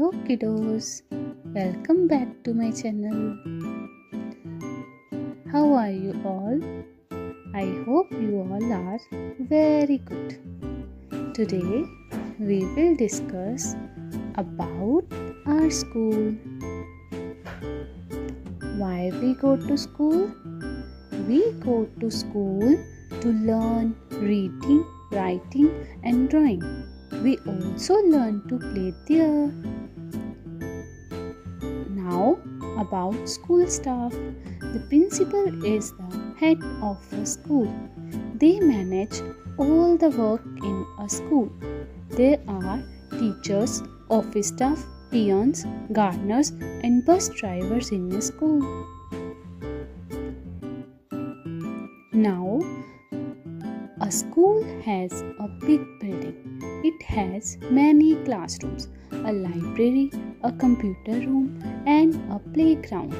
Hello kiddos, welcome back to my channel. How are you all? I hope you all are very good. Today we will discuss about our school. Why we go to school? We go to school to learn reading, writing and drawing. We also learn to play there. Now about school staff. The principal is the head of a school. They manage all the work in a school. There are teachers, office staff, peons, gardeners and bus drivers in a school. Now, a school has a big building. It has many classrooms, a library, a computer room and a playground.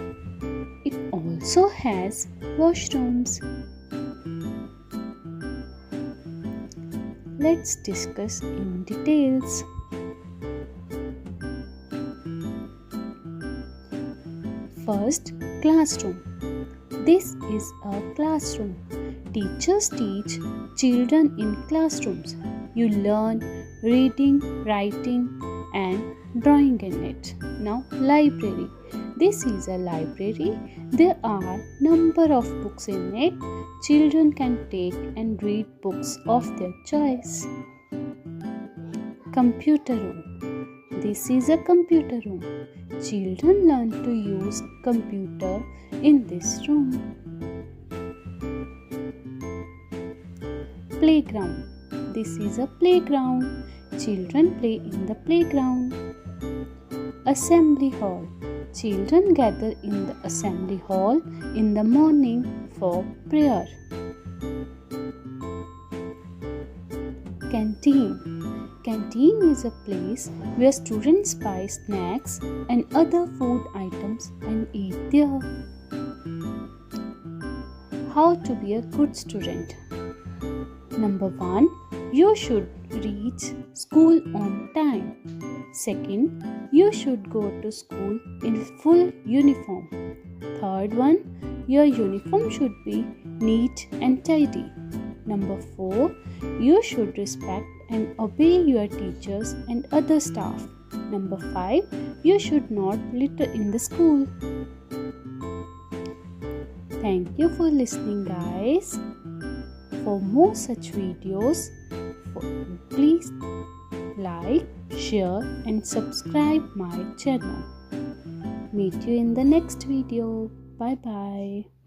It also has washrooms. Let's discuss in details. First, classroom. This is a classroom. Teachers teach children in classrooms. You learn reading, writing and drawing in it. Now, library. This is a library. There are number of books in it. Children can take and read books of their choice. Computer room. This is a computer room. Children learn to use computer in this room. Playground. This is a playground. Children play in the playground. Assembly hall. Children gather in the assembly hall in the morning for prayer. Canteen. Canteen is a place where students buy snacks and other food items and eat there. How to be a good student? Number 1. You should reach school on time. Second, you should go to school in full uniform. Third one, your uniform should be neat and tidy. Number 4, you should respect and obey your teachers and other staff. Number 5, you should not litter in the school. Thank you for listening, guys. For more such videos, please like, share and subscribe my channel. Meet you in the next video. Bye bye.